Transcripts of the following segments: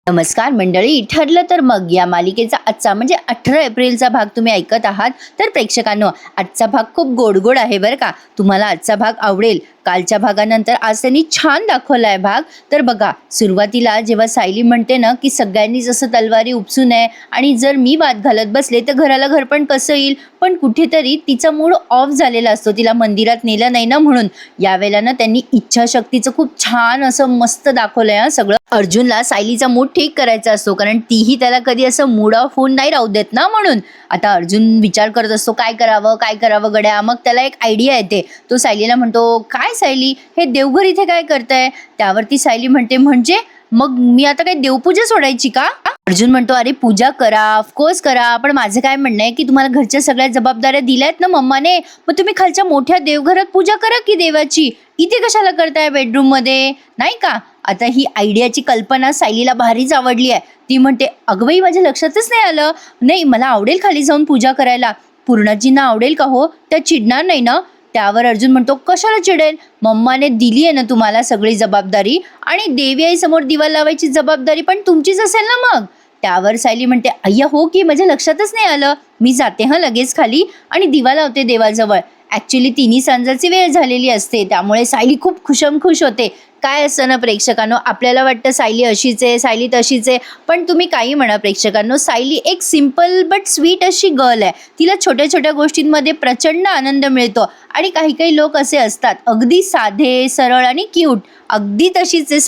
नमस्कार मंडळी, ठरलं तर मग या मालिकेचा आजचा म्हणजे 18 एप्रिलचा भाग तुम्ही ऐकत आहात. तर प्रेक्षकांनो, आजचा भाग खूप गोड आहे बरं का. तुम्हाला आजचा भाग आवडेल. कालच्या भागानंतर आज त्यांनी छान दाखवलाय भाग. तर बघा, सुरुवातीला जेव्हा सायली म्हणते ना की सगळ्यांनी जसं तलवारी उपसू नये आणि जर मी वाद घालत बसले तर घराला घरपण कसं येईल, पण कुठेतरी तिचा मूड ऑफ झालेला असतो, तिला मंदिरात नेलं नाही ना म्हणून. यावेळेला ना त्यांनी इच्छाशक्तीचं खूप छान असं मस्त दाखवलंय सगळं. अर्जुनला सायलीचा मूड ठीक करायचा असतो, कारण तीही त्याला कधी असं मूड ऑफ होऊन नाही राहू देत ना म्हणून. आता अर्जुन विचार करत असतो काय करावं गड्या. मग त्याला एक आयडिया येते. तो सायलीला म्हणतो, काय सायली, हे देवघर इथे काय करताय? त्यावरती सायली म्हणते, म्हणजे मग मी आता काय देवपूजा सोडायची का? अर्जुन म्हणतो, अरे पूजा करा, ऑफकोर्स करा, पण माझं काय म्हणणं आहे की तुम्हाला घरच्या सगळ्या जबाबदाऱ्या दिल्यात ना मम्माने, मग तुम्ही खालच्या मोठ्या देवघरात पूजा करा की देवाची. इथे कशाला करताय बेडरूम मध्ये, नाही का? आता ही आयडियाची कल्पना सायलीला भारीच आवडली आहे. ती म्हणते, अगं बाई, माझ्या लक्षातच नाही आलं. नाही, मला आवडेल खाली जाऊन पूजा करायला. पूर्णाजींना आवडेल का हो? त्या चिडणार नाही ना? त्यावर अर्जुन म्हणतो, कशाला चिडेल, मम्माने दिली आहे ना तुम्हाला सगळी जबाबदारी, आणि देवी आई समोर दिवा लावायची जबाबदारी पण तुमचीच असेल ना मग. त्यावर सायली म्हणते, अय्या हो की, माझ्या लक्षातच नाही आलं. मी जाते लगेच खाली आणि दिवा लावते देवाजवळ. ऍक्च्युली तिन्ही सांजाची वेळ झालेली असते, त्यामुळे सायली खूप खुश होते. काय असतं ना प्रेक्षकांनो, आपल्याला वाटतं सायली अशीच आहे, सायली तशीच आहे, पण तुम्ही काही म्हणा प्रेक्षकांनो, सायली एक सिम्पल बट स्वीट अशी गर्ल आहे. तिला छोट्या छोट्या गोष्टींमध्ये प्रचंड आनंद मिळतो. आणि काही लोक असे असतात अगदी साधे सरळ आणि क्यूट, अगदी तशीच आहे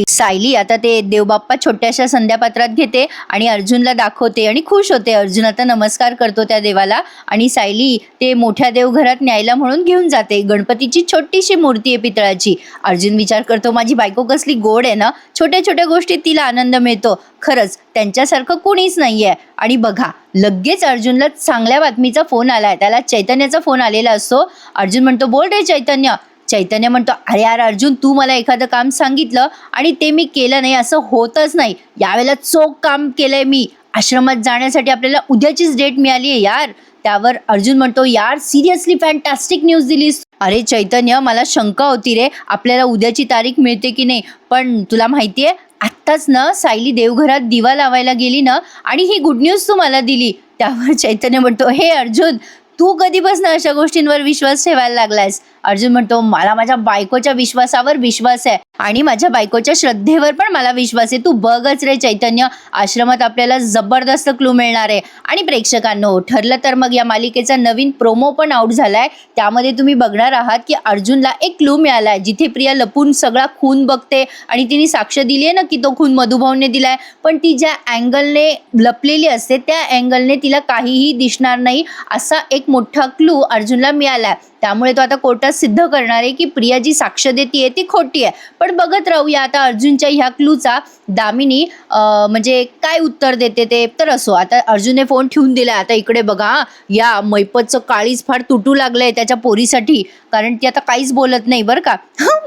सायली. आता ते देवबाप्पा छोट्याशा संध्यापात्रात घेते आणि अर्जुनला दाखवते आणि खुश होते. अर्जुन आता नमस्कार करतो त्या देवाला आणि सायली ते मोठ्या देवघरात न्यायला म्हणून घेऊन जाते. गणपतीची छोटीशी मूर्ती आहे पितळाची. अर्जुन विचार करतो, माझी बायको कसली गोड आहे ना, छोट्या छोट्या गोष्टीत तिला आनंद मिळतो. खरंच त्यांच्यासारखं कोणीच नाहीये. आणि बघा, लगेच अर्जुनला चांगल्या बातमीचा फोन आलाय. त्याला चैतन्याचा फोन आलेला असतो. अर्जुन म्हणतो, बोल रे चैतन्य. चैतन्य म्हणतो, अरे यार अर्जुन, तू मला एखादं काम सांगितलं आणि ते मी केलं नाही असं होतच नाही. यावेळेला चोख काम केलंय मी. आश्रमात जाण्यासाठी आपल्याला उद्याचीच डेट मिळाली आहे यार. त्यावर अर्जुन म्हणतो, यार सिरियसली फॅन्टॅस्टिक न्यूज दिलीस. अरे चैतन्य, मला शंका होती रे, आपल्याला उद्याची तारीख मिळते की नाही, पण तुला माहितीये आत्ताच ना सायली देवघरात दिवा लावायला गेली ना, आणि ही गुड न्यूज तू मला दिली. त्यावर चैतन्य म्हणतो, हे अर्जुन, तू कधीपासून अशा गोष्टींवर विश्वास ठेवायला लागलायस? अर्जुन म्हणतो, मला माझ्या बायकोच्या विश्वासावर विश्वास आहे आणि माझ्या बायकोच्या श्रद्धेवर पण मला विश्वास आहे. तू बघच रे चैतन्य, आश्रमात आपल्याला जबरदस्त क्लू मिळणार आहे. आणि प्रेक्षकांनो, ठरलं तर मग या मालिकेचा नवीन प्रोमो पण आउट झालाय. त्यामध्ये तुम्ही बघणार आहात की अर्जुनला एक क्लू मिळालाय, जिथे प्रिया लपून सगळा खून बघते आणि तिने साक्ष दिली आहे ना की तो खून मधुभाऊने दिलाय, पण ती ज्या अँगलने लपलेली असते त्या अँगलने तिला काहीही दिसणार नाही, असा एक मोठा क्लू अर्जुनला मिळालाय. त्यामुळे तो आता कोर्टात सिद्ध करणार आहे की प्रिया जी साक्ष देतीये ती खोटी आहे. पण बघत राहूया आता अर्जुनच्या ह्या क्लूचा दामिनी म्हणजे काय उत्तर देते ते. तर असो, आता अर्जुनने फोन ठेवून दिलाय. आता इकडे बघा, या मैपतचं काळीच फार तुटू लागलंय त्याच्या पोरीसाठी, कारण ती आता काहीच बोलत नाही बरं का.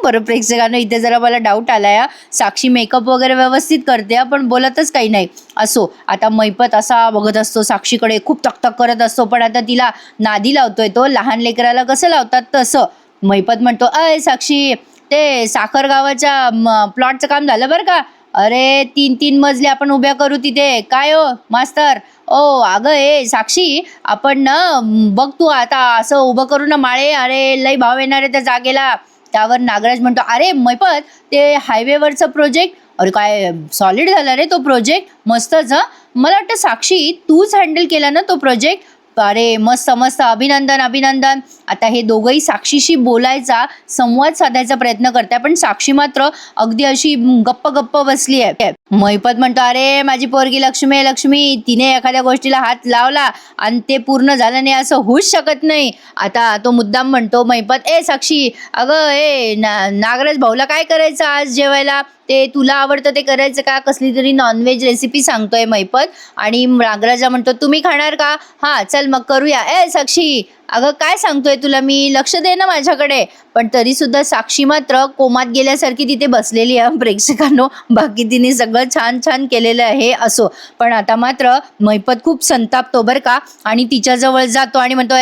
बरं प्रेक्षकांनो, इथे जरा मला डाऊट आलाय. साक्षी मेकअप वगैरे व्यवस्थित करते पण बोलतच काही नाही. असो, आता मैपत असा बघत असतो साक्षीकडे, खूप तकतक करत असतो, पण आता तिला नादी लावतोय तो, लहान लेकराला कसं लावतात तसं. मैपत म्हणतो, अय साक्षी, ते साखर गावाच्या प्लॉटचं काम झालं बरं का? अरे 3-3 मजले आपण उभ्या करू तिथे. काय हो मास्तर? ओ अगं ए साक्षी, आपण ना बघ तू आता असं उभं करू ना माळे, अरे लई भाव येणार आहे त्या जागेला. त्यावर नागराज म्हणतो, अरे मैपत, ते हायवेवरचं प्रोजेक्ट, अरे काय सॉलिड झाला रे तो प्रोजेक्ट, मस्तच. मला वाटतं साक्षी तूच हँडल केला ना तो प्रोजेक्ट. अरे मस्त मस्त, अभिनंदन. आता हे दोघंही साक्षीशी बोलायचा, संवाद साधायचा प्रयत्न करताय, पण साक्षी मात्र अगदी अशी गप्प बसली आहे. मैपत म्हणतो, अरे माझी पोरगी लक्ष्मी, तिने एखाद्या गोष्टीला हात लावला आणि ते पूर्ण झालं नाही असं होऊच शकत नाही. आता तो मुद्दाम म्हणतो मैपत, ए साक्षी, अगं ए नागराज भाऊला काय करायचं आज जेवायला? ते तुला आवडतं ते करायचं का? कसली तरी नॉनव्हेज रेसिपी सांगतोय मैपत. आणि नागराजा म्हणतो, तुम्ही खाणार का? हा चल मग करूया. ए साक्षी, अगं काय सांगतोय तुला मी, लक्ष दे ना माझ्याकडे. पण तरी सुद्धा साक्षी मात्र कोमात गेल्यासारखी तिथे बसलेली आहे प्रेक्षकांनो. बाकी तिने सगळं छान केलेलं आहे. असो, पण आता मात्र मैपत खूप संतापतो बरं का, आणि तिच्याजवळ जातो आणि म्हणतो,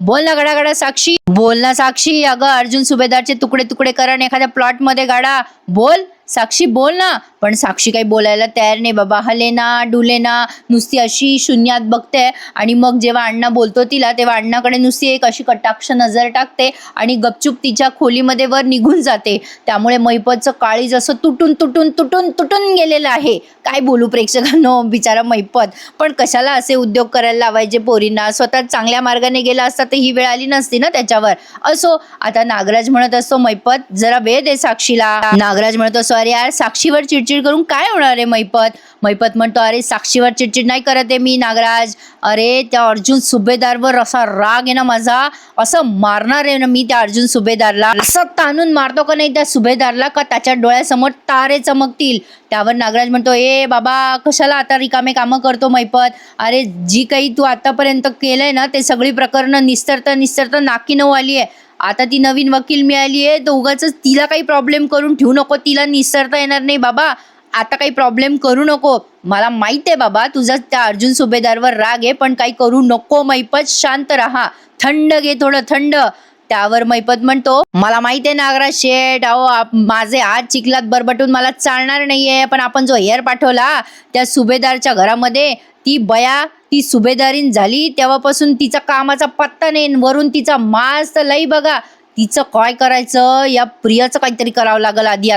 बोल ना गडा साक्षी, बोल ना साक्षी, अगं अर्जुन सुभेदारचे तुकडे करा आणि एखाद्या प्लॉट मध्ये गाडा. बोल साक्षी बोल ना. पण साक्षी काही बोलायला तयार नाही बाबा, हलेना डुलेना, नुसती अशी शून्यात बघते. आणि मग जेव्हा अण्णा बोलतो तिला तेव्हा अण्णाकडे नुसती एक अशी कटाक्ष नजर टाकते आणि गपचूप तिच्या खोलीमध्ये वर निघून जाते. त्यामुळे मैपतचं काळीज असं तुटून तुटून तुटून तुटून गेलेलं आहे. काय बोलू प्रेक्षकांनो, बिचारा मैपत. पण कशाला असे उद्योग करायला लावायचे पोरींना, स्वतः चांगल्या मार्गाने गेला असता तर ही वेळ आली नसती ना त्याच्यावर. असो, आता नागराज म्हणत असतो मैपत जरा वेळ दे साक्षीला. नागराज म्हणत असतो अरे यार साक्षीवर चिडचिड करून काय होणार आहे मैपत. मैपत म्हणतो अरे साक्षीवर चिडचिड नाही करत आहे मी नागराज. अरे त्या अर्जुन सुभेदारवर असा राग आहे ना माझा, असं मारणार आहे ना मी त्या अर्जुन सुभेदारला, असं ताणून मारतो का नाही त्या सुभेदारला का त्याच्या डोळ्यासमोर तारे चमकतील. त्यावर नागराज म्हणतो ए बाबा कशाला आता रिकामे कामं करतो मैपत. अरे जी काही तू आतापर्यंत केलंय ना ते सगळी प्रकरणं निस्तरता नाकी नऊ आली आहे. आता ती नवीन वकील मिळाली आहे तर उगाच तिला काही प्रॉब्लेम करून ठेवू नको, तिला निस्तरता येणार नाही बाबा. आता काही प्रॉब्लेम करू नको. मला माहित आहे बाबा तुझा त्या अर्जुन सुभेदारवर राग आहे, पण काही करू नको मैपत, शांत राहा, थंड घे थोडं थंड. त्यावर मैपत म्हणतो मला माहित आहे नागराज शेठ, अहो माझे हात चिखलात बरबटून मला चालणार नाहीये, पण आपण जो हेअर पाठवला त्या सुभेदारच्या घरामध्ये ती बया ती सुभेदारीन झाली तेव्हापासून तिचा कामाचा पत्ता नाही. वरून तिचा मास तर लई बघा. तिचं काय करायचं, या प्रियाचं काहीतरी करावं लागल आधी.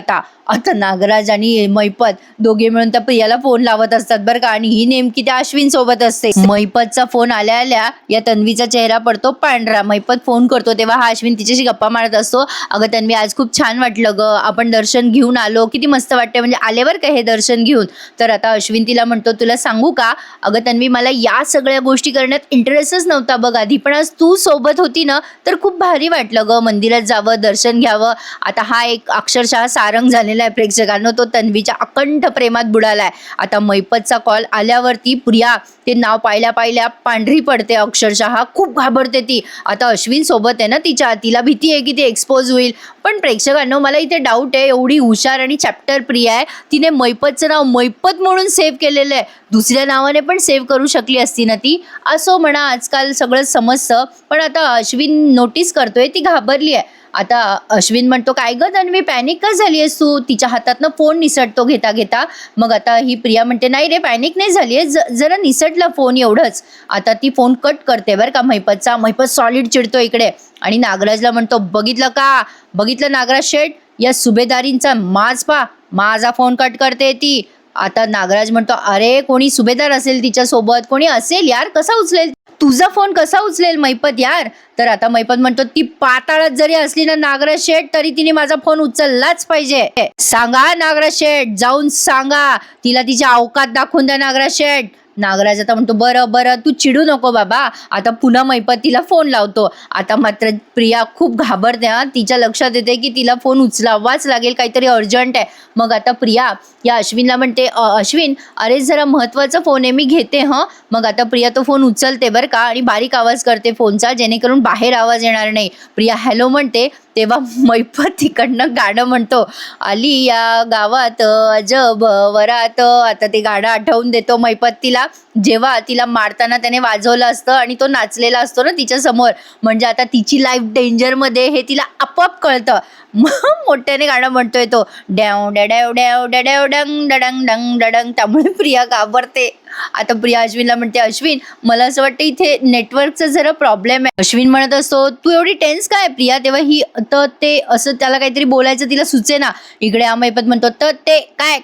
आता नागराज आणि मैपत दोघे मिळून त्या प्रियाला फोन लावत असतात बरं का. आणि ही नेमकी त्या अश्विन सोबत असते. मैपतचा फोन आल्या आल्या या तन्वीचा चेहरा पडतो पांढरा. मैपत फोन करतो तेव्हा हा अश्विन तिच्याशी गप्पा मारत असतो. अगं तन्वी आज खूप छान वाटलं ग, आपण दर्शन घेऊन आलो, किती मस्त वाटते म्हणजे आल्यावर का हे दर्शन घेऊन. तर आता अश्विन तिला म्हणतो तुला सांगू का अगं तन्वी, मला या सगळ्या गोष्टी करण्यात इंटरेस्टच नव्हता बघ आधी, पण आज तू सोबत होती ना तर खूप भारी वाटलं ग, मंदिरात जावं दर्शन घ्यावं. आता हा एक अक्षरशः सारंग झालेला आहे प्रेक्षकांनो, तो तन्वीच्या अकंठ प्रेमात बुडालाय. आता मैपतचा कॉल आल्यावरती प्रिया ते नाव पाहिल्या पांढरी पडते, अक्षरशः खूप घाबरते ती. आता अश्विन सोबत आहे ना तिला भीती आहे की ती एक्सपोज होईल. पण प्रेक्षकांनो मला इथे डाऊट आहे, एवढी हुशार आणि चॅप्टर प्रिया आहे, तिने मैपतचं नाव मैपत म्हणून सेव्ह केलेलं आहे, दुसऱ्या नावाने पण सेव्ह करू शकली असती ना ती. असो म्हणा, आजकाल सगळं समजतं. पण आता अश्विन नोटीस करतोय ती घाबरली आहे. आता अश्विन म्हणतो काय ग तन्वी पॅनिक का झाली आहेस तू. तिच्या हातातनं फोन निसटतो घेता घेता. मग आता ही प्रिया म्हणते नाही रे पॅनिक नाही झाली आहे, जरा निसटला फोन एवढंच. आता ती फोन कट करते बरं का मैपतचा. मैपत सॉलिड चिडतो इकडे आणि नागराजला म्हणतो बघितलं नागराज शेठ, या सुभेदारींचा माझा फोन कट करते ती. आता नागराज म्हणतो अरे कोणी सुभेदार असेल तिच्यासोबत, कोणी असेल यार, कसा उचलेल तुझा फोन, कसा उचलेल मैपत यार. तर आता मैपत म्हणतो ती पाताळात जरी असली ना नागराज शेठ तरी तिने माझा फोन उचललाच पाहिजे. सांगा नागराज शेठ, जाऊन सांगा तिला, तिची अवकात दाखवून द्या नागराज शेठ. नागराज आता म्हणतो बरं तू चिडू नको बाबा. आता पुन्हा मैपत तिला फोन लावतो. आता मात्र प्रिया खूप घाबरते. तिच्या लक्षात येते की तिला फोन उचलावाच लागेल, काहीतरी अर्जंट आहे. मग आता प्रिया या अश्विनला म्हणते अश्विन अरे जरा महत्वाचा फोन आहे, मी घेते हं. मग आता प्रिया तो फोन उचलते बरं का आणि बारीक आवाज करते फोनचा, जेणेकरून बाहेर आवाज येणार नाही. प्रिया हॅलो म्हणते तेव्हा मैपत तिकडनं गाणं म्हणतो आली या गावात अजब वरात. आता ते गाणं आठवून देतो मैपत तिला, जेव्हा तिला मारताना त्याने वाजवलं असतं आणि तो नाचलेला असतो ना तिच्या समोर. म्हणजे आता तिची लाईफ डेंजरमध्ये हे तिला आपोआप कळतं. मोठ्याने गाणं म्हणतोय तो डॅव डॅडॅव डॅव डॅडॅव डंग डडंग डंग डडंग. त्यामुळे प्रिया घाबरते. आता प्रिया अश्विनला म्हणते अश्विन मला असं वाटतं इथे नेटवर्कचा जरा प्रॉब्लेम आहे. अश्विन म्हणत असतो तू एवढी टेन्स काय प्रिया. तेव्हा ही तर ते असं त्याला काहीतरी बोलायचं तिला सुचे ना. इकडे मैपत म्हणतो तर ते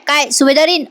काय सुभेदारीन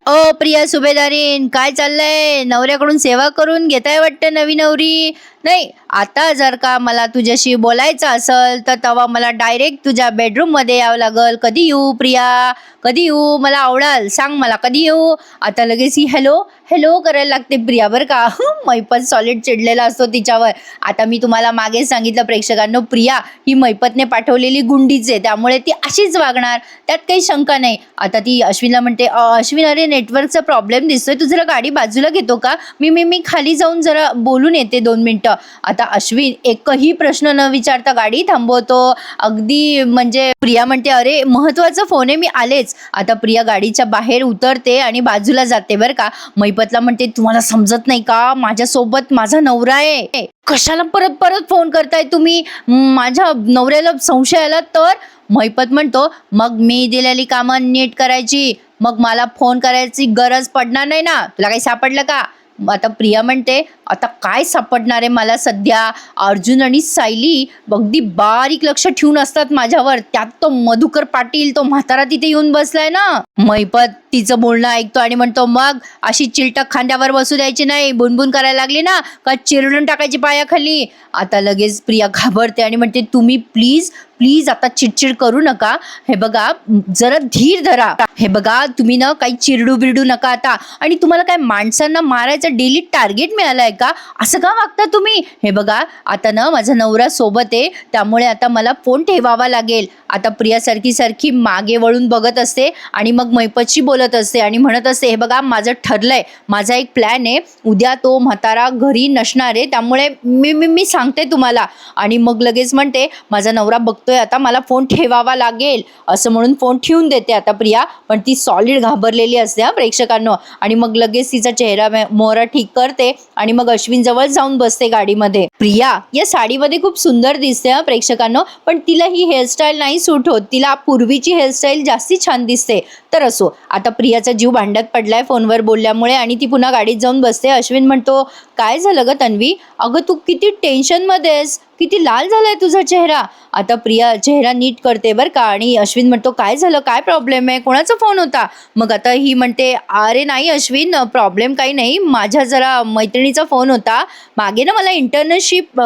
ओ प्रिया सुभेदारीन काय चाललंय, नवऱ्याकडून सेवा करून घेताय वाटतं नवी नवरी. नाही आता जर का मला तुझ्याशी बोलायचं असेल तर तेव्हा मला डायरेक्ट तुझ्या बेडरूममध्ये यावं लागल. कधी येऊ प्रिया, कधी येऊ, मला आवडाल, सांग मला कधी येऊ. आता लगेच ही हॅलो करायला लागते प्रिया बरं का. मैपत सॉलिड चिडलेला असतो तिच्यावर. आता मी तुम्हाला मागे सांगितलं प्रेक्षकांनो, प्रिया ही मैपतने पाठवलेली गुंडीच आहे, त्यामुळे ती अशीच वागणार, त्यात काही शंका नाही. आता ती अश्विनला म्हणते अश्विन अरे नेटवर्कचा प्रॉब्लेम दिसतोय, तू जरा गाडी बाजूला घेतो का, मी खाली जाऊन जरा बोलून येते 2 मिनिटं. असतं. आता अश्विन एकही प्रश्न न विचारता गाडी थांबवतो. अगदी म्हणजे प्रिया म्हणते, अरे महत्वाचा फोन आहे, मी आलेच. आता प्रिया गाडीच्या बाहेर उतरते आणि बाजूला जाते बरं का. महिपतला म्हणते, तुम्हाला समजत नाही का, माझ्यासोबत माझा नवरा आहे, कशाला परत परत फोन करताय तुम्ही, माझ्या नवऱ्याला संशय आला तर. महिपत म्हणतो, मग मी दिलेली कामं नीट करायची, मग मला फोन करायची गरज पडणार नाही ना, तुला काही सापडलं का. आता प्रिया म्हणते, आता काय सापडणार आहे मला सध्या, अर्जुन आणि सायली अगदी बारीक लक्ष ठेवून असतात माझ्यावर, त्यात तो मधुकर पाटील, तो म्हातारा तिथे येऊन बसलाय ना. महिपत तिचं बोलणं ऐकतो आणि म्हणतो, मग अशी चिलटक खांद्यावर बसू द्यायची नाही, बुनबुन करायला लागली ना का चिरडून टाकायची पायाखाली. आता लगेच प्रिया घाबरते आणि म्हणते, तुम्ही प्लीज प्लीज आता चिडचिड करू नका, हे बघा जरा धीर धरा, हे बघा तुम्ही ना काही चिरडू बिरडू नका आता, आणि तुम्हाला काय माणसांना मारायचं डेली टार्गेट मिळालंय का, असं का वागता तुम्ही. हे बघा आता ना माझा नवरा सोबत आहे, त्यामुळे आता मला फोन ठेवावा लागेल. आता प्रिया सारखी मागे वळून बघत असते आणि मग महिपतशी बोलत असते आणि म्हणत असते, हे बघा माझं ठरलंय, माझा एक प्लॅन आहे, उद्या तो म्हातारा घरी नसणार आहे, त्यामुळे मी सांगते तुम्हाला. आणि मग लगेच म्हणते, माझा नवरा बघतोय आता, मला फोन ठेवावा लागेल, असं म्हणून फोन ठेवून देते आता प्रिया. पण ती सॉलिड घाबरलेली असते हा प्रेक्षकांनो. आणि मग लगेच तिचा चेहरा मोहरा ठीक करते आणि मग अश्विन जवळ जाऊन बसते गाडीमध्ये. प्रिया या साडीमध्ये खूप सुंदर दिसते हा प्रेक्षकांनो, पण तिला ही हेअरस्टाईल नाही सूट होत, तिला पूर्वीची हेअरस्टाईल जास्ती छान दिसते. तर असो, आता प्रियाचा जीव भांड्यात पडलाय फोनवर बोलल्यामुळे आणि ती पुन्हा गाडीत जाऊन बसते. अश्विन म्हणतो, काय झालं ग तन्वी, अगं तू किती टेन्शनमध्ये आहेस, किती लाल झालाय तुझा चेहरा. आता प्रिया चेहरा नीट करते बरं का, आणि अश्विन म्हणतो, काय झालं, काय प्रॉब्लेम आहे, कोणाचा फोन होता. मग आता ही म्हणते, अरे नाही अश्विन, प्रॉब्लेम काही नाही, माझ्या जरा मैत्रिणीचा फोन होता, मागे ना मला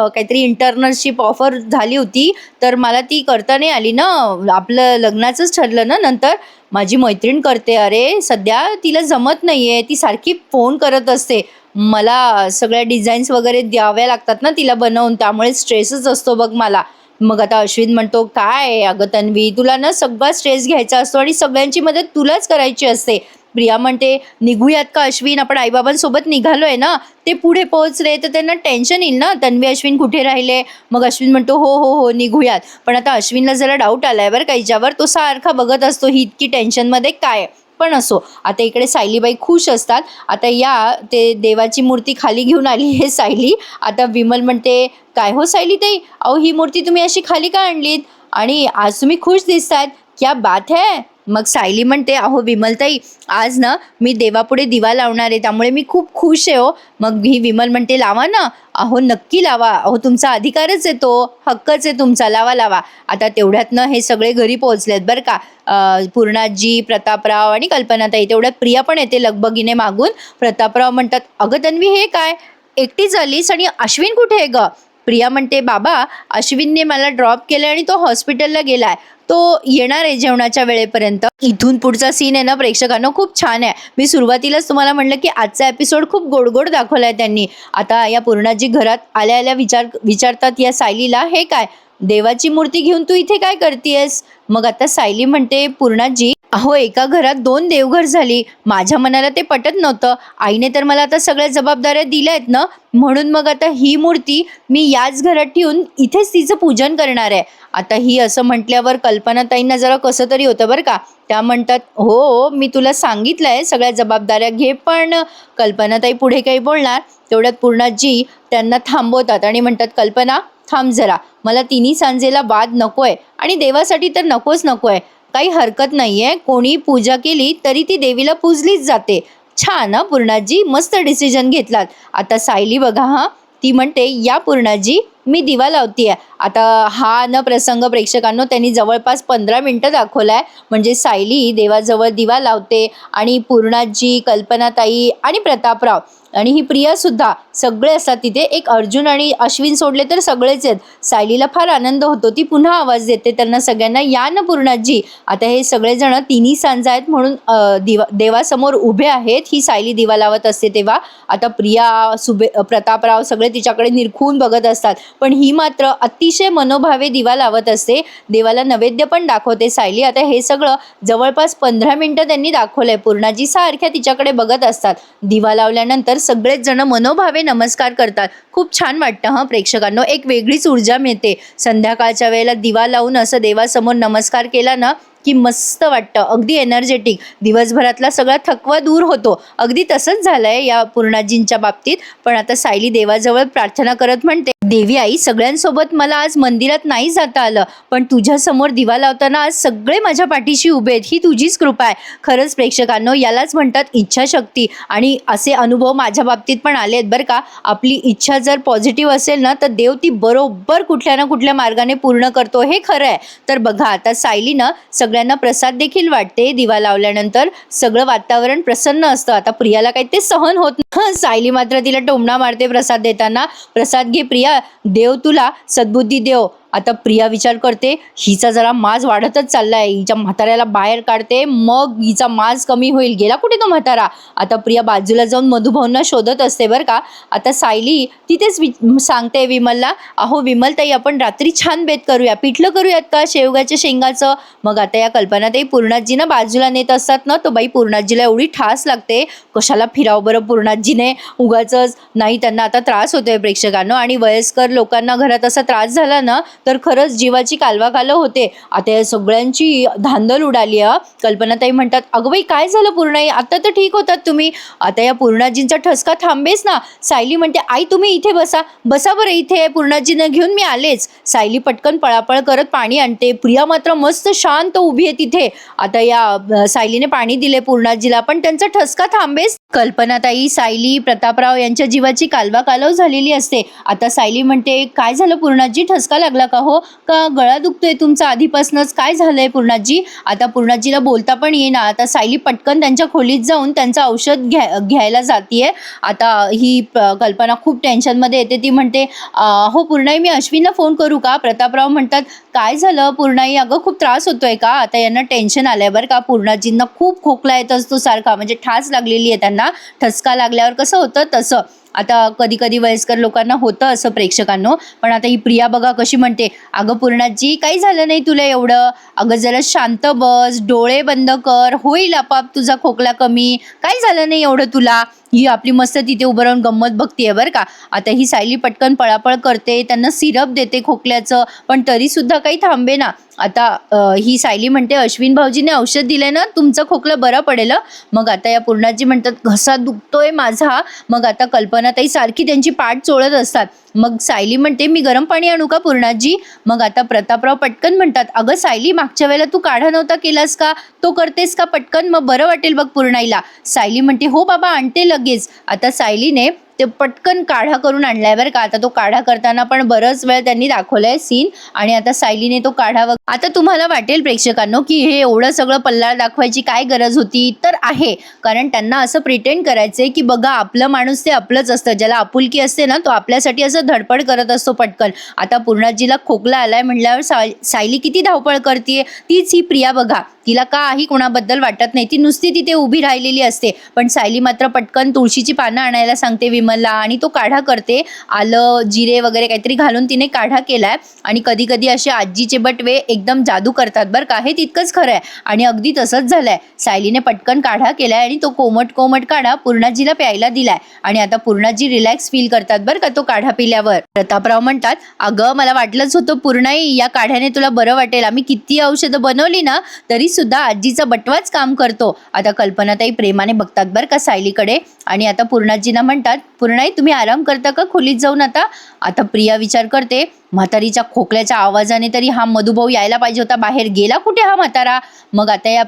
काहीतरी इंटर्नशिप ऑफर झाली होती, तर मला ती करता नाही आली ना, आपलं लग्नाचंच ठरलं ना नंतर, माझी मैत्रीण करते, अरे सध्या तिला जमत नाहीये, ती सारखी फोन करत असते, मला सगळ्या डिझाईन्स वगैरे द्याव्या लागतात ना तिला बनवून, त्यामुळे स्ट्रेसच असतो बघ मला. मग आता अश्विन म्हणतो, काय अगं तन्वी, तुला ना सगळा स्ट्रेस घ्यायचा असतो आणि सगळ्यांची मदत तुलाच करायची असते. प्रिया म्हणते, निघूयात का अश्विन, आपण आईबाबांसोबत निघालोय ना, ते पुढे पोहोचले तर त्यांना टेन्शन येईल ना, तन्वी अश्विन कुठे राहिले. मग अश्विन म्हणतो, हो हो हो निघूयात. पण आता अश्विनला जरा डाऊट आलाय बरं का हिच्यावर, तो सारखा बघत असतो ही इतकी टेन्शनमध्ये काय. पण असो, आता इकडे सायलीबाई खुश असतात. आता ते देवाची मूर्ती खाली घेऊन आली आहे सायली. आता विमल म्हणते, काय हो सायली ताई, अहो ही मूर्ती तुम्ही अशी खाली का आणलीत, आणि आज तुम्ही खुश दिसतायत, क्या बात है. मग सायली म्हणते, अहो विमलताई, आज ना मी देवापुढे दिवा लावणार आहे, त्यामुळे मी खूप खुश आहे हो. मग ही विमल म्हणते, लावा ना, अहो नक्की लावा, अहो तुमचा अधिकारच आहे तो, हक्कच आहे तुमचा, लावा लावा. आता तेवढ्यातनं हे सगळे घरी पोहोचलेत बरं का. पूर्णाजी, प्रतापराव आणि कल्पनाताई. तेवढ्यात प्रिया पण येते लगबगीने मागून. प्रतापराव म्हणतात, अगं तन्वी हे काय, एकटी झालीस, आणि अश्विन कुठे आहे ग. प्रिया म्हणते, बाबा अश्विनने मला ड्रॉप केलं आणि तो हॉस्पिटलला गेलाय, तो येणार आहे जेवणाच्या वेळेपर्यंत. इथून पुढचा सीन आहे ना प्रेक्षकांना खूप छान आहे. मी सुरुवातीलाच तुम्हाला म्हणलं की आजचा एपिसोड खूप गोड दाखवलाय त्यांनी. आता या पूर्णाजी घरात आल्या आल्या विचारतात या सायलीला, हे काय, देवाची मूर्ती घेऊन तू इथे काय करतेयस. मग आता सायली म्हणते, पूर्णाजी अहो एका घरात 2 देवघर झाली, माझ्या मनाला ते पटत नव्हतं, आईने तर मला आता सगळ्या जबाबदाऱ्या दिल्या आहेत ना, म्हणून मग आता ही मूर्ती मी याच घरात ठेवून इथेच तिचं पूजन करणार आहे. आता ही असं म्हटल्यावर कल्पनाताईंना जरा कसं तरी होतं बरं का. त्या म्हणतात, हो मी तुला सांगितलंय सगळ्या जबाबदाऱ्या घे, पण कल्पनाताई पुढे काही बोलणार. तेवढ्यात पूर्णाजी त्यांना थांबवतात आणि म्हणतात, कल्पना थांब जरा, मला तिन्ही सांजेला वाद नकोय आणि देवासाठी तर नकोय, काही हरकत नाहीये, कोणी पूजा केली तरी ती देवीला पूजलीच जाते. छान हा पूर्णाजी, मस्त डिसिजन घेतलात. आता सायली बघा हा, ती म्हणते, या पूर्णाजी मी दिवा लावतीये. आता हा न प्रसंग प्रेक्षकांनो त्यांनी जवळपास 15 मिनिटं दाखवलाय. म्हणजे सायली देवाजवळ दिवा लावते आणि पूर्णाजी, कल्पनाताई आणि प्रतापराव आणि ही प्रिया सुद्धा सगळे असतात तिथे. एक अर्जुन आणि अश्विन सोडले तर सगळेच आहेत. सायलीला फार आनंद होतो, ती पुन्हा आवाज देते त्यांना सगळ्यांना, या ना पूर्णाजी. आता हे सगळेजण तिन्ही सांजा आहेत म्हणून देवासमोर उभे आहेत. ही सायली दिवा लावत असते तेव्हा. आता प्रिया, प्रतापराव सगळे तिच्याकडे निरखून बघत असतात. पण ही मात्र अतिशय मनोभावे दिवा लावत असते. देवाला नैवेद्य पण दाखवते सायली. आता हे सगळं जवळपास 15 मिनिटं त्यांनी दाखवलंय. पूर्णाजी सारख्या तिच्याकडे बघत असतात. दिवा लावल्यानंतर सगळेच जण मनोभावे नमस्कार करतात. खूप छान वाटतं हं प्रेक्षकांनो. एक वेगळीच ऊर्जा मिळते. संध्याकाळच्या वेळेला दिवा लावून असं देवासमोर नमस्कार केला ना की मस्त वाटतं, अगदी एनर्जेटिक. दिवसभरातला सगळा थकवा दूर होतो. अगदी तसंच झालंय या पूर्णाजींच्या बाबतीत. पण आता सायली देवाजवळ प्रार्थना करत म्हणते, देवी आई, सगळ्यांसोबत मला आज मंदिरात नाही जाता आलं, पण तुझ्या समोर दिवा लावताना आज सगळे माझ्या पाठीशी उभे आहेत. ही तुझीच कृपा आहे. खरंच प्रेक्षकांनो, यालाच म्हणतात इच्छाशक्ती. आणि असे अनुभव माझ्या बाबतीत पण आले आहेत बरं का. आपली इच्छा जर पॉझिटिव्ह असेल ना तर देव ती बरोबर कुठल्या ना कुठल्या मार्गाने पूर्ण करतो, हे खरं आहे. तर बघा आता सायलीनं सगळ्यांना प्रसाद देखील वाटते. दिवा लावल्यानंतर सगळं वातावरण प्रसन्न असतं. आता प्रियाला काही ते सहन होत नाही. सायली मात्र तिला टोमणा मारते प्रसाद देताना. प्रसाद घे प्रिया, देव तुला सद्बुद्धी देव. आता प्रिया विचार करते, हिचा जरा माज वाढतच चाललाय. हिच्या म्हाताऱ्याला बाहेर काढते, मग हिचा माज कमी होईल. गेला कुठे तो म्हातारा? आता प्रिया बाजूला जाऊन मधुभाऊंना शोधत असते बरं का. आता सायली तिथेच सांगते विमलला, अहो विमलताई, आपण रात्री छान बेत करूया, पिठलं करूयात का शेवगाच्या शेंगाचं? मग आता या कल्पनाताई पूर्णाजीनं बाजूला नेत असतात ना, तो बाई पूर्णाजीला एवढी ठास लागते. कशाला फिराव बरं पूर्णाजीने उगाचच. नाही, त्यांना आता त्रास होतोय प्रेक्षकांनो. आणि वयस्कर लोकांना घरात असा त्रास झाला ना तर खरंच जीवाची कालवाकाल होते. आता या सगळ्यांची धांदल उडाली. कल्पनाताई म्हणतात, अगं बाई काय झालं पूर्णाई, आता तर ठीक होतात तुम्ही. आता या पूर्णाजींचा ठसका थांबेच ना. सायली म्हणते, आई तुम्ही इथे बसा, बसा बरं इथे, पूर्णाजींना घेऊन मी आलेच. सायली पटकन पळापळ करत पाणी आणते. प्रिया मात्र मस्त शांत उभी आहे तिथे. आता या सायलीने पाणी दिले पूर्णाजीला, पण त्यांचा ठसका थांबेच. कल्पनाताई, सायली, प्रतापराव यांच्या जीवाची कालवाकालव झालेली असते. आता सायली म्हणते, काय झालं पूर्णाजी, ठसका लागला का हो? का गळा दुखतोय तुमचा आधीपासूनच? काय झालंय पूर्णाजी? आता पूर्णाजीला बोलता पण येईना. आता सायली पटकन त्यांच्या खोलीत जाऊन त्यांचं औषध घ्यायला जातीये. आता ही कल्पना खूप टेन्शनमध्ये येते. ती म्हणते, हो पूर्णाई, मी अश्विनला फोन करू का? प्रतापराव म्हणतात, काय झालं पूर्णाई, अगं खूप त्रास होतोय का? आता यांना टेन्शन आलंय बरं का. पूर्णाजींना खूप खोकला येत असतो सारखा, म्हणजे ठास लागलेली आहे त्यांना. ठसका लागल्यावर कसं होतं तसं. आता कधी कधी वयस्कर लोकांना होतं असं प्रेक्षकांनो. पण आता ही प्रिया बघा कशी म्हणते, अगं पूर्णाजी, काही झालं नाही तुला एवढं, अगं जरा शांत बस, डोळे बंद कर, होईल आपाप तुझा खोकला कमी, काही झालं नाही एवढं तुला. ही आपली मस्त तिथे उभं राहून गंमत बघतीये बरं का. आता ही सायली पटकन पळापळ करते, त्यांना सिरप देते खोकल्याचं, पण तरी सुद्धा काही थांबे ना. आता ही सायली म्हणते, अश्विन भाऊजीने औषध दिले ना, तुमचं खोकलं बरं पडेल. मग आता या पूर्णाजी म्हणतात, घसा दुखतोय माझा. मग आता कल्पनाताई सारखी त्यांची पाठ चोळत असतात. मग सायली म्हणते, मी गरम पाणी आणू का पूर्णाजी? मग आता प्रतापराव पटकन म्हणतात, अगं सायली, मागच्या वेळेला तू काढा नव्हता केलास का, तो करतेस का पटकन, मग बरं वाटेल बघ पूर्णाईला. सायली म्हणते, हो बाबा आणते लगेच. आता सायलीने ते पटकन काढा करून आणलाय बरं का. आता तो काढा करताना पण बरंच वेळ त्यांनी दाखवलाय सीन. आणि आता सायलीने तो काढा आता तुम्हाला वाटेल प्रेक्षकांनो की हे एवढं सगळं पल्ला दाखवायची काय गरज होती, तर आहे. कारण त्यांना असं प्रिटेंड करायचंय की बघा, आपलं माणूस ते आपलंच असतं. ज्याला आपुलकी असते ना, तो आपल्यासाठी असं धडपड करत असतो पटकन. आता पूर्णाजीला खोकला आलाय म्हटल्यावर सायली किती धावपळ करते. तीच ही प्रिया बघा, तिला काही कोणाबद्दल वाटत नाही, ती नुसती तिथे उभी राहिलेली असते. पण सायली मात्र पटकन तुळशीची पानं आणायला सांगते विमलला आणि तो काढा करते. आलं जिरे वगैरे काहीतरी घालून तिने काढा केलाय. आणि कधी कधी असे आजीचे बटवे एकदम जादू करतात बरं का, हे तितकंच खरं आहे. आणि अगदी तसंच झालंय. सायलीने पटकन काढा केलाय आणि तो कोमट कोमट काढा पूर्णाजीला प्यायला दिलाय. आणि आता पूर्णाजी रिलॅक्स फील करतात बरं का तो काढा पिल्यावर. प्रतापराव म्हणतात, अगं मला वाटलंच होतं पूर्णाई, या काढ्याने तुला बरं वाटेल. आम्ही किती औषधं बनवली ना तरी सुद्धा आजीचा बटवाच काम करतो. आता कल्पनाताई प्रेमाने बघतात बरं का सायलीकडे. आणि आता पूर्णाजींना म्हणतात, पूर्णाई तुम्ही आराम करता का खोलीत जाऊन? आता प्रिया विचार करते, म्हातारीच्या खोकल्याच्या आवाजाने तरी हा मधुभाऊ यायला पाहिजे होता बाहेर, गेला कुठे हा म्हातारा? मग आता या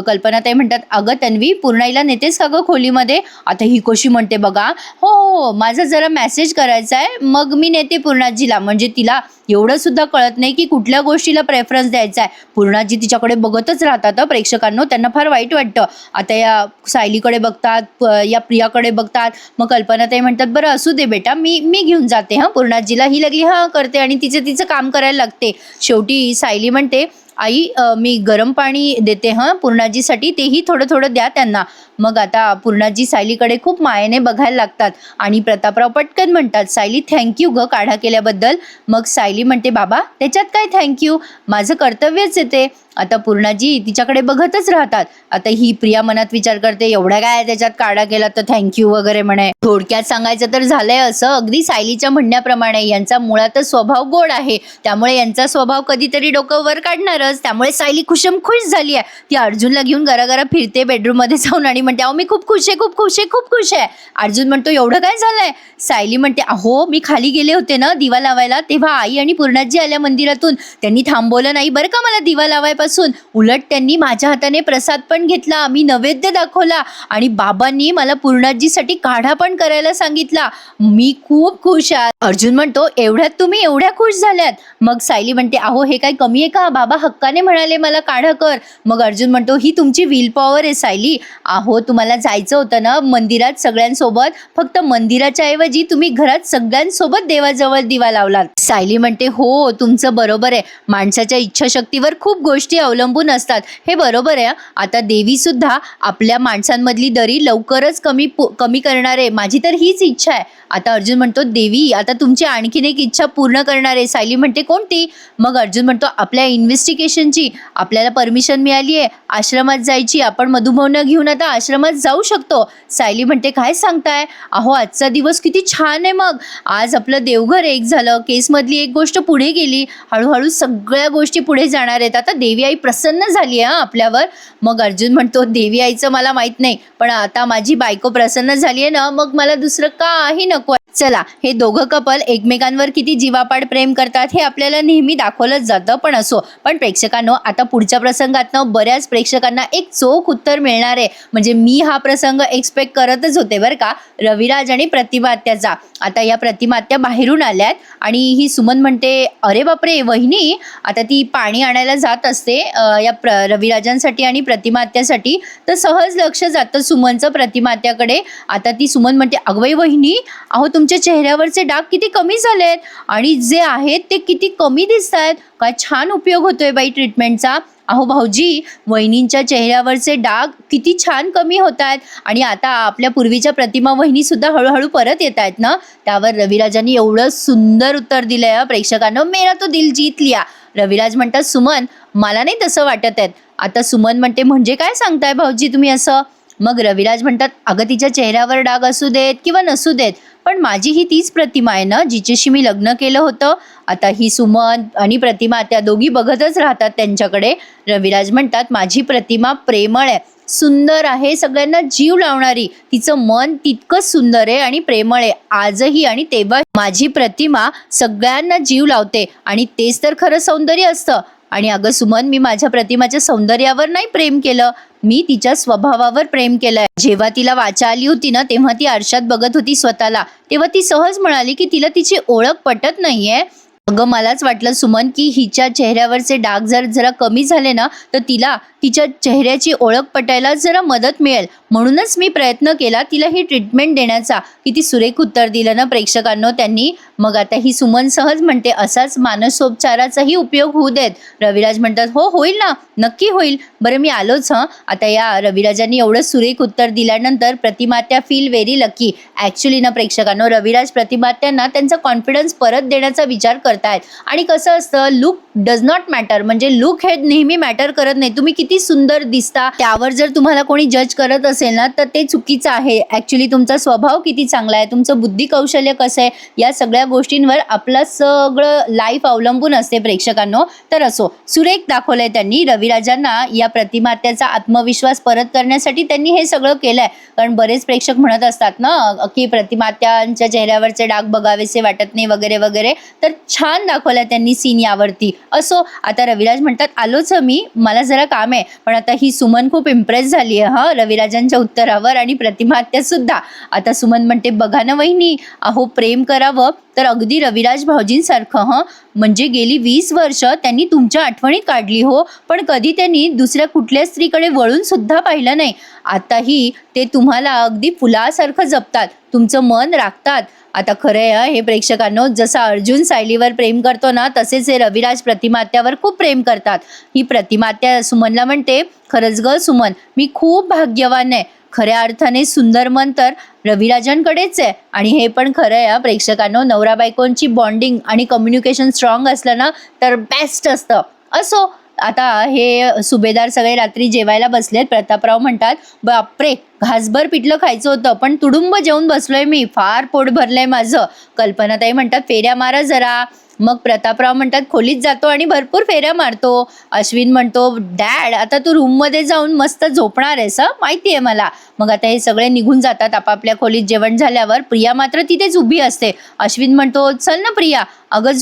कल्पनाताई म्हणतात, अगं तन्वी, पूर्णाईला नेतेस का गं खोलीमध्ये? आता ही कशी म्हणते बघा, हो माझा जरा मेसेज करायचा आहे, मग मी नेते पूर्णाजीला. म्हणजे तिला एवढं सुद्धा कळत नाही की कुठल्या गोष्टीला प्रेफरन्स द्यायचा आहे. पूर्णाजी तिच्याकडे बघतच राहतात प्रेक्षकांनो, त्यांना फार वाईट वाटतं. आता या सायलीकडे बघतात, या प्रियाकडे बघतात. मग कल्पनाताई म्हणतात, बरं असू दे बेटा, मी घेऊन जाते पूर्णाजीला. ही लागली करते आणि तिचं काम करायला लागते. शेवटी सायली म्हणते, आई मी गरम पाणी देते हां पूर्णाजीसाठी, तेही थोडं थोडं द्या त्यांना. मग आता पूर्णाजी सायलीकडे खूप मायेने बघायला लागतात आणि प्रतापराव पटकन म्हणतात, सायली थँक्यू ग काढा केल्याबद्दल. मग सायली म्हणते, बाबा त्याच्यात काय थँक्यू, माझं कर्तव्यच येते. आता पूर्णाजी तिच्याकडे बघतच राहतात. आता ही प्रिया मनात विचार करते, एवढा काय त्याच्यात काढा केला तर थँक्यू वगैरे म्हणे. थोडक्यात सांगायचं तर झालंय असं, अगदी सायलीच्या म्हणण्याप्रमाणे यांचा मुळातच स्वभाव गोड आहे, त्यामुळे यांचा स्वभाव कधीतरी डोकं वर काढणारच. त्यामुळे सायली खुश झाली आहे. ती अर्जुनला घेऊन घराघरा फिरते बेडरूम मध्ये जाऊन आणि म्हणते, अहो मी खूप खुश आहे, खूप खुश आहे, खूप खुश आहे. अर्जुन म्हणतो, एवढं काय झालंय? सायली म्हणते, अहो मी खाली गेले होते ना दिवा लावायला, तेव्हा आई आणि पूर्णाजी आल्या मंदिरातून. त्यांनी थांबवलं नाही बरं का मला दिवा लावायपासून. उलट त्यांनी माझ्या हाताने प्रसाद पण घेतला, मी नैवेद्य दाखवला आणि बाबांनी मला पूर्णाजीसाठी काढा पण करायला सांगितला. मी खूप खुश आहे. अर्जुन म्हणतो, एवढ्यात तुम्ही एवढ्या खुश झाल्यात? मग सायली म्हणते, अहो हे काय कमी आहे का? बाबा हक्काने म्हणाले मला काढा कर. मग अर्जुन म्हणतो, ही तुमची विल पॉवर आहे सायली. अहो तुम्हाला जायचं होतं ना मंदिरात सगळ्यांसोबत, फक्त मंदिराच्या ऐवजी तुम्ही घरात सगळ्यांसोबत देवाजवळ दिवा लावलात. सायली म्हणते, हो तुमचं बरोबर आहे, माणसाच्या इच्छाशक्तीवर खूप गोष्टी अवलंबून असतात, हे बरोबर आहे. आता देवी सुद्धा आपल्या माणसांमधली दरी लवकरच कमी करणार आहे, माझी तर हीच इच्छा आहे. आता अर्जुन म्हणतो, देवी आता तुमची आणखीन एक इच्छा पूर्ण करणार आहे. सायली म्हणते, कोणती? मग अर्जुन म्हणतो, आपल्या इन्व्हेस्टिगेशनची. आपल्याला परमिशन मिळाली आहे आश्रमात जायची, आपण मधुमेहनं घेऊन आता आश्रमात जाऊ शकतो. सायली म्हणते, काय सांगताय? अहो आजचा दिवस किती छान आहे. मग आज आपलं देवघर एक झालं, केसमधली एक गोष्ट पुढे गेली, हळूहळू सगळ्या गोष्टी पुढे जाणार आहेत. आता देवी आई प्रसन्न झाली आहे आपल्यावर. मग अर्जुन म्हणतो, देवी आईचं मला माहित नाही, पण आता माझी बायको प्रसन्न झाली आहे ना, मग मला दुसरं काही नको. चला, हे दोघं कपल एकमेकांवर किती जीवापाड प्रेम करतात हे आपल्याला नेहमी दाखवलंच जातं. पण असो, पण प्रेक्षकांनो आता पुढच्या प्रसंगातनं बऱ्याच प्रेक्षकांना एक चोख उत्तर मिळणार आहे. म्हणजे मी हा प्रसंग एक्सपेक्ट करतच होते बरं का, रविराज आणि प्रतिमा आत्याचा. आता या प्रतिमा आत्या बाहेरून आल्यात आणि ही सुमन म्हणते, अरे बापरे वहिनी. आता ती पाणी आणायला जात असते या रविराजांसाठी आणि प्रतिमा आत्यासाठी, तर सहज लक्ष जातं सुमनचं प्रतिमा आत्याकडे. आता ती सुमन म्हणते, अगवाई वहिनी, अहो तुमच्या चेहऱ्यावरचे डाग किती कमी झालेत आणि जे आहेत ते किती कमी दिसत आहेत. काय छान उपयोग होतोय बाई ट्रीटमेंटचा. अहो भाऊजी, वहिनींच्या चेहऱ्यावरचे डाग किती छान कमी होत आहेत आणि आता आपल्या पूर्वीच्या प्रतिमा वहिनी सुद्धा हळूहळू परत येत आहेत ना. त्यावर रविराजांनी एवढं सुंदर उत्तर दिलंय प्रेक्षकांनो, मेरा तो दिल जीत लिया. रविराज म्हणतात, सुमन मला नाही तसं वाटत आहेत. आता सुमन म्हणते, म्हणजे काय सांगताय भाऊजी तुम्ही असं? मग रविराज म्हणतात, अगं तिच्या चेहऱ्यावर डाग असू देत किंवा नसू देत, पण माझी ही तीच प्रतिमा आहे ना जिच्याशी मी लग्न केलं होतं. आता ही सुमन आणि प्रतिमा त्या दोघी बघतच राहतात त्यांच्याकडे. रविराज म्हणतात, माझी प्रतिमा प्रेमळ आहे, सुंदर आहे, सगळ्यांना जीव लावणारी, तिचं मन तितकंच सुंदर आहे आणि प्रेमळ आहे आजही आणि तेव्हा. माझी प्रतिमा सगळ्यांना जीव लावते आणि तेच तर खरं सौंदर्य असतं. आणि अगं सुमन, मी माझ्या प्रतिमाच्या सौंदर्यावर नाही प्रेम केलं, मी तिच्या स्वभावावर प्रेम केलंय. जेव्हा तिला वाचा आली होती ना, तेव्हा ती आरशात बघत होती स्वतःला, तेव्हा ती सहज म्हणाली की तिला तिची ओळख पटत नाहीये. अगं मलाच वाटलं सुमन की हिच्या चेहऱ्यावरचे डाग जरा कमी झाले ना, तर तिला तिच्या चेहऱ्याची ओळख पटायला जरा मदत मिळेल, म्हणूनच मी प्रयत्न केला तिला ही ट्रीटमेंट देण्याचा. किती सुरेख उत्तर दिलं ना प्रेक्षकांनो त्यांनी. मग आता ही सुमन सहज म्हणते, असाच मानसोपचाराचाही उपयोग होऊ देत. रविराज म्हणतात, हो होईल ना, नक्की होईल, बरं मी आलोच हं. आता या रविराजांनी एवढं सुरेख उत्तर दिल्यानंतर प्रतिमात्या फील व्हेरी लकी. ॲक्च्युली ना प्रेक्षकांनो, रविराज प्रतिमात्यांना त्यांचा कॉन्फिडन्स परत देण्याचा विचार करतायत. आणि कसं असतं, लुक डज नॉट मॅटर, म्हणजे लुक हे नेहमी मॅटर करत नाही. तुम्ही किती सुंदर दिसता त्यावर जर तुम्हाला कोणी जज करत असेल ना, तर ते चुकीचं आहे. ॲक्च्युली तुमचा स्वभाव किती चांगला आहे, तुमचं बुद्धी कौशल्य कसं आहे, या सगळ्या गोष्टींवर आपलं सगळं लाईफ अवलंबून असते प्रेक्षकांनो. तर असो, सुरेख दाखवलंय त्यांनी. रविराजांना या प्रतिमात्याचा आत्मविश्वास परत करण्यासाठी त्यांनी हे सगळं केलंय. कारण बरेच प्रेक्षक म्हणत असतात ना की प्रतिमात्यांच्या चेहऱ्यावरचे डाग बघावेसे वाटत नाही वगैरे वगैरे, तर छान दाखवलंय त्यांनी सीन यावरती. असो, आता रविराज म्हणतात, आलोच मी, मला जरा काम आहे. पण आता ही सुमन खूप इम्प्रेस झाली आहे हा रविराजांच्या उत्तरावर आणि प्रतिमात्या सुद्धा. आता सुमन म्हणते, बघा ना वहिनी, अहो प्रेम करावं तर अगदी रविराज भाऊजींसारखं म्हणजे गेली 20 वर्ष त्यांनी तुमच्या आठवणीत काढली हो, पण कधी त्यांनी दुसऱ्या कुठल्या स्त्रीकडे वळून सुद्धा पाहिलं नाही. आताही ते तुम्हाला अगदी फुलासारखं जपतात, तुमचं मन राखतात. आता खरं आहे हे प्रेक्षकांनो, जसा अर्जुन सायलीवर प्रेम करतो ना, तसेच हे रविराज प्रतिमात्यावर खूप प्रेम करतात. ही प्रतिमात्या सुमनला म्हणते, खरंच ग सुमन, मी खूप भाग्यवान आहे. खऱ्या अर्थाने सुंदर मन तर रविराजांकडेच आहे. आणि हे पण खरं आहे प्रेक्षकांनो, नवरा बायकोंची बॉन्डिंग आणि कम्युनिकेशन स्ट्रॉंग असलं ना तर बेस्ट असतं. असो, आता हे सुभेदार सगळे रात्री जेवायला बसलेत. प्रतापराव म्हणतात, बापरे, घासभर पिठलं खायचं होतं पण तुडुंब जेवून बसलोय मी, फार पोट भरलंय माझं. कल्पनाताई म्हणतात, फेऱ्या मारा जरा. मग प्रतापराव म्हणतात, खोलीत जातो आणि भरपूर फेऱ्या मारतो. अश्विन म्हणतो, डॅड, आता तू रूममध्ये जाऊन मस्त झोपणार आहेस, माहिती आहे मला. मग आता हे सगळे निघून जातात आपापल्या खोलीत. जेवण झाल्यावर प्रिया मात्र तिथेच उभी असते. अश्विन म्हणतो, चल ना प्रिया, अगं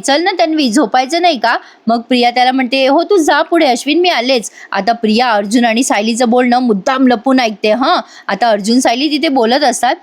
चल ना तन्वी, झोपायचं नाही का? मग प्रिया त्याला म्हणते, हो तू जा पुढे अश्विन, मी आलेच. आता प्रिया अर्जुन आणि सायलीचं बोलणं मुद्दाम लपून ऐकते. आता अर्जुन सायली तिथे बोलत असतात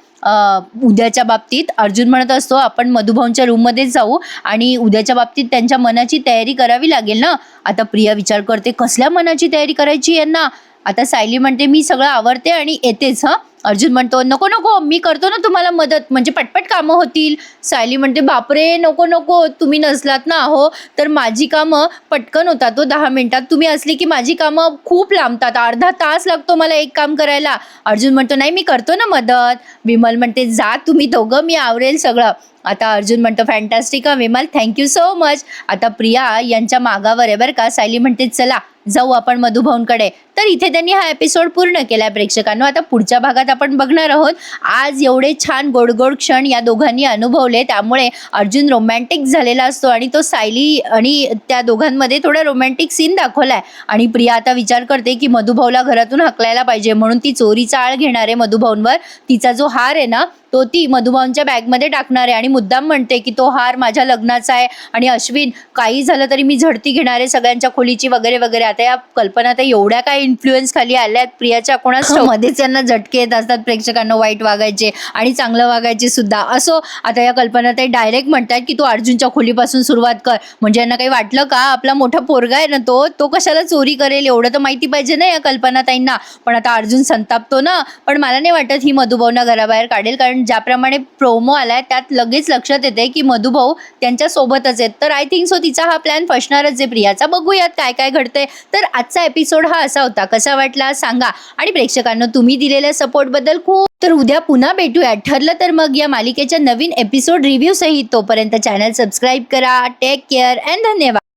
उद्याच्या बाबतीत. अर्जुन म्हणत असतो, आपण मधुभाऊंच्या रूममध्ये जाऊ आणि उद्याच्या बाबतीत त्यांच्या मनाची तयारी करावी लागेल ना. आता प्रिया विचार करते, कसल्या मनाची तयारी करायची यांना? आता सायली म्हणते, मी सगळं आवरते आणि येतेच. अर्जुन म्हणतो, नको नको, मी करतो ना तुम्हाला मदत, म्हणजे पटपट कामं होतील. सायली म्हणते, बापरे, नको नको, तुम्ही नसलात ना हो तर माझी कामं पटकन होतात. 10 मिनिटात तुम्ही असली की माझी कामं खूप लांबतात, अर्धा तास लागतो मला एक काम करायला. अर्जुन म्हणतो, नाही मी करतो ना मदत. विमल म्हणते, जा तुम्ही दोघं, मी आवरेल सगळं. आता अर्जुन म्हणतो, fantastic Vimal, thank you so much. आता प्रिया यांच्या मागावर आहे बरं का. सायली म्हणते, चला जाऊ आपण मधुभाऊंकडे. तर इथे त्यांनी हा एपिसोड पूर्ण केलाय प्रेक्षकांनो. आता पुढच्या भागात आपण बघणार आहोत. आज एवढे छान गोड गोड क्षण या दोघांनी अनुभवले, त्यामुळे अर्जुन रोमॅन्टिक झालेला असतो आणि तो सायली आणि त्या दोघांमध्ये थोडा रोमॅन्टिक सीन दाखवलाय. आणि प्रिया आता विचार करते की मधुभाऊला घरातून हाकलायला पाहिजे, म्हणून ती चोरीचा आळ घेणार आहे मधुभाऊंवर. तिचा जो हार आहे ना तो ती मधुभाऊंच्या बॅगमध्ये टाकणार आहे आणि मुद्दाम म्हणते की तो हार माझ्या लग्नाचा आहे आणि अश्विन, काही झालं तरी मी झडती घेणार आहे सगळ्यांच्या खोलीची वगैरे वगैरे. आता या कल्पना तर एवढ्या काय इन्फ्लुएन्स खाली आल्यात प्रियाच्या, कोणाच मध्येच त्यांना झटके येत असतात प्रेक्षकांना, वाईट वागायचे आणि चांगलं वागायचे सुद्धा. असो, आता या कल्पना ते डायरेक्ट म्हणतात की तू अर्जुनच्या खोलीपासून सुरुवात कर. म्हणजे यांना काही वाटलं का आपला मोठा पोरगा आहे ना तो कशाला चोरी करेल, एवढं तर माहिती पाहिजे ना या कल्पनाताईंना. पण आता अर्जुन संतापतो ना, पण मला नाही वाटत ही मधुभाऊंना घराबाहेर काढेल, कारण ज्याप्रमाणे प्रोमो आलाय त्यात लगेच लक्षात येते की मधुभाऊ त्यांच्या सोबतच आहेत. तर आय थिंक सो तिचा हा प्लॅन फसणारच आहे प्रियाचा. बघूयात काय काय घडतंय. तर आजचा एपिसोड हा असा होता, कसा वाटला सांगा. आणि प्रेक्षकांना तुम्ही दिलेल्या सपोर्ट बद्दल खूप. तर उद्या पुन्हा भेटूया, ठरलं तर मग या मालिकेच्या नवीन एपिसोड रिव्ह्यू सहित. तोपर्यंत चॅनल सबस्क्राईब करा. टेक केअर अँड धन्यवाद.